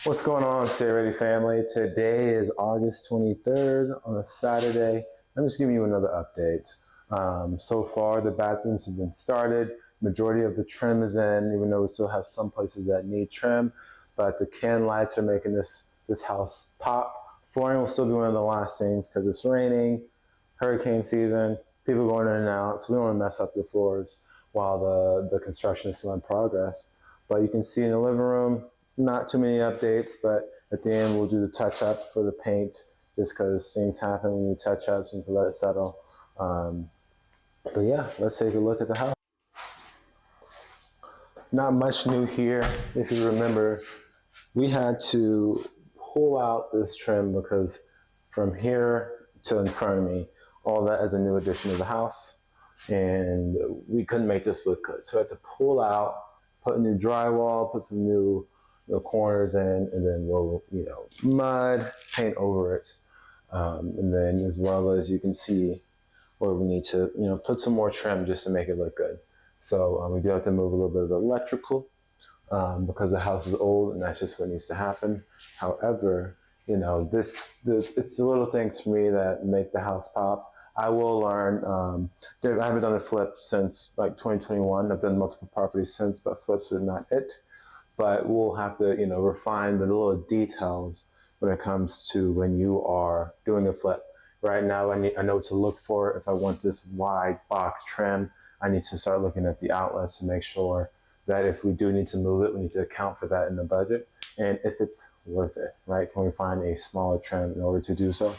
What's going on, Stay Ready family? Today is August 23rd on a Saturday. I'm just giving you another update. So far, the bathrooms have been started. Majority of the trim is in, even though we still have some places that need trim. But the can lights are making this house pop. Flooring will still be one of the last things because it's raining, hurricane season, people going in and out. So we don't want to mess up the floors while the construction is still in progress. But you can see in the living room, not too many updates, but at the end we'll do the touch up for the paint just because things happen when you touch ups and to let it settle. But yeah, let's take a look at the house. Not much new here. If you remember, we had to pull out this trim because from here to in front of me, all that is a new addition to the house, and we couldn't make this look good. So I had to pull out, put new drywall, put some new corners in, and then we'll, mud, paint over it. And then as well as you can see where we need to, put some more trim just to make it look good. So we do have to move a little bit of the electrical because the house is old and that's just what needs to happen. However, it's the little things for me that make the house pop. I will learn. I haven't done a flip since like 2021. I've done multiple properties since, but flips are not it. But we'll have to, refine the little details when it comes to when you are doing a flip. Right now, I know what to look for. If I want this wide box trim, I need to start looking at the outlets to make sure that if we do need to move it, we need to account for that in the budget. And if it's worth it, right? Can we find a smaller trim in order to do so?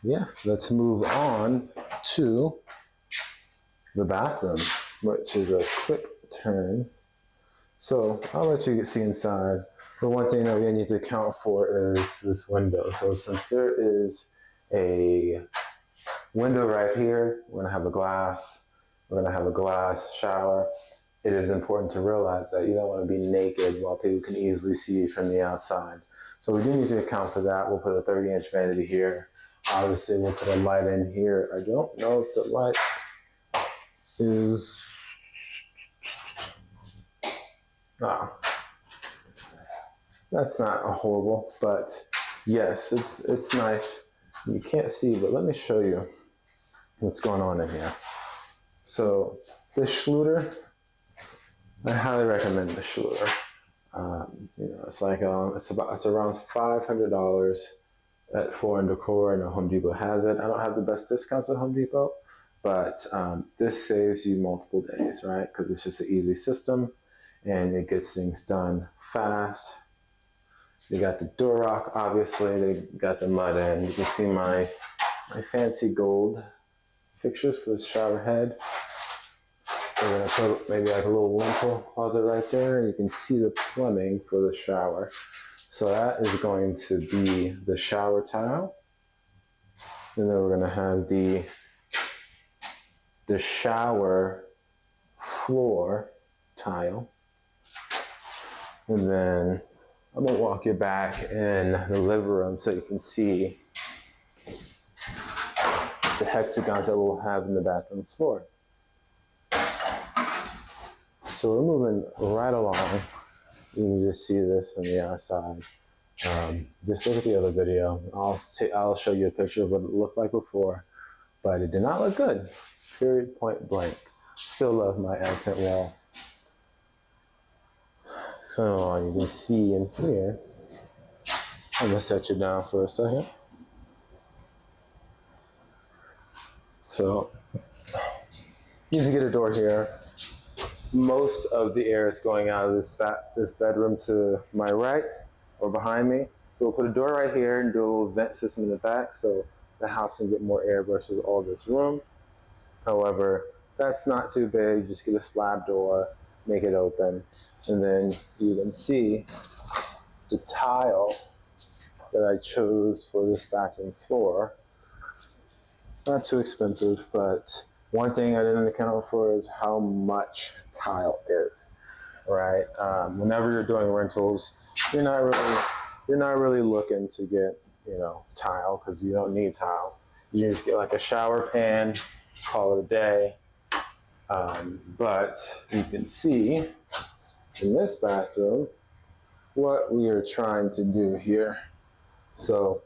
Yeah, let's move on to the bathroom, which is a quick turn. So I'll let you see inside. The one thing that we need to account for is this window. So since there is a window right here, we're gonna have a glass. We're gonna have a glass shower. It is important to realize that you don't want to be naked while people can easily see you from the outside. So we do need to account for that. We'll put a 30-inch vanity here. Obviously, we'll put a light in here. I don't know if the light is... Oh, that's not horrible, but yes, it's nice. You can't see, but let me show you what's going on in here. So this Schluter, I highly recommend the Schluter. It's like it's around $500 at Floor & Decor, and Home Depot has it. I don't have the best discounts at Home Depot, but this saves you multiple days, right? Because it's just an easy system. And it gets things done fast. They got the Durock, obviously. They got the mud in. You can see my fancy gold fixtures for the shower head. We're gonna put maybe like a little lintel closet right there. You can see the plumbing for the shower. So that is going to be the shower tile. And then we're gonna have the shower floor tile. And then I'm gonna walk you back in the living room so you can see the hexagons that we'll have in the bathroom floor. So we're moving right along. You can just see this from the outside. Just look at the other video. I'll show you a picture of what it looked like before, but it did not look good. Period, point blank. Still love my accent wall. So you can see in here, I'm gonna set you down for a second. So you need to get a door here. Most of the air is going out of this bedroom to my right or behind me. So we'll put a door right here and do a little vent system in the back so the house can get more air versus all this room. However, that's not too big. Just get a slab door, make it open. And then you can see the tile that I chose for this bathroom floor. Not too expensive, but one thing I didn't account for is how much tile is, right? Whenever you're doing rentals, you're not really looking to get, tile because you don't need tile. You just get like a shower pan, call it a day. But you can see in this bathroom, what we are trying to do here. So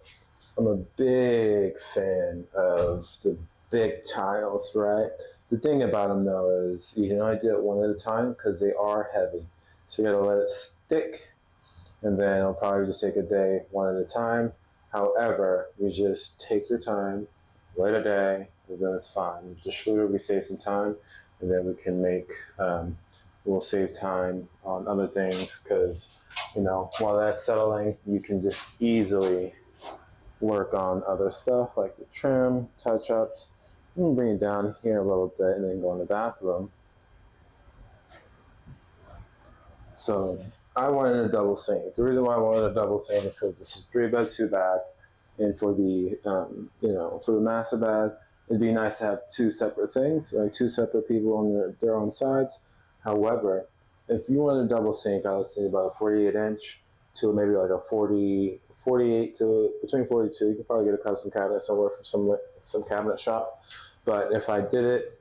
I'm a big fan of the big tiles, right? The thing about them though is you can only do it one at a time because they are heavy. So you gotta let it stick, and then it'll probably just take a day, one at a time. However, you just take your time, wait a day, and then it's fine. With the Schluter, we save some time, and then we can make, we'll save time on other things because, while that's settling, you can just easily work on other stuff like the trim, touch ups. I'm gonna bring it down here a little bit and then go in the bathroom. So I wanted a double sink. The reason why I wanted a double sink is because it's a 3-bed, 2-bath, and for the for the master bath, it'd be nice to have two separate things, like two separate people on their own sides. However, if you want a double sink, I would say about a 48-inch to maybe like a 48 to between 42. You can probably get a custom cabinet somewhere from some cabinet shop. But if I did it,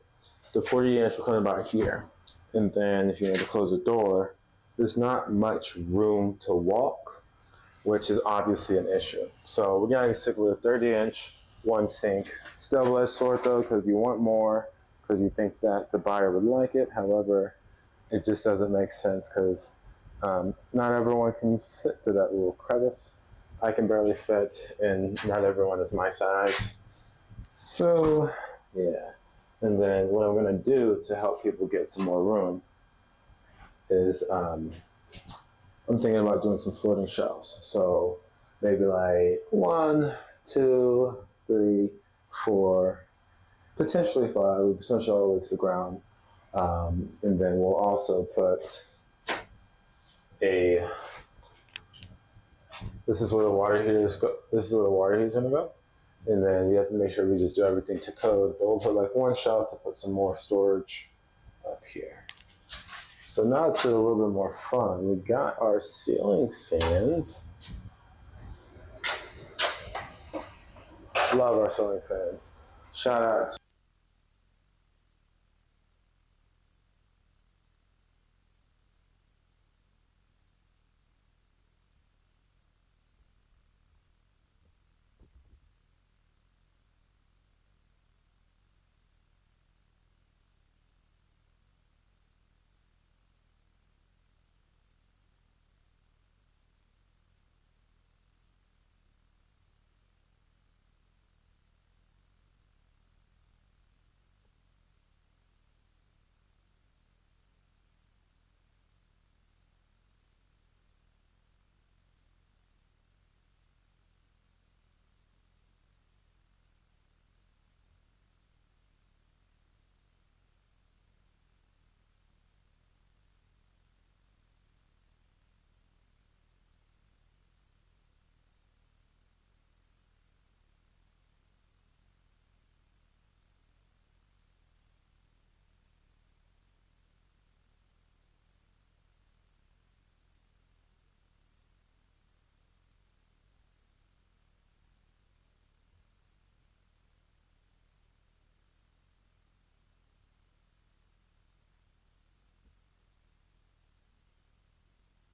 the 48-inch will come about here, and then if you had to close the door, there's not much room to walk, which is obviously an issue. So we're gonna stick with a 30-inch, one sink. It's double-edged sword though, because you want more, because you think that the buyer would like it. However, it just doesn't make sense because not everyone can fit through that little crevice. I can barely fit, and not everyone is my size. So, yeah. And then what I'm gonna do to help people get some more room is I'm thinking about doing some floating shelves. So maybe like 1, 2, 3, 4, potentially 5, potentially all the way to the ground. And then we'll also put this is where the water heater is this is where the water heater is gonna go. And then we have to make sure we just do everything to code. But we'll put like one shelf to put some more storage up here. So now it's a little bit more fun. We got our ceiling fans. Love our ceiling fans. Shout out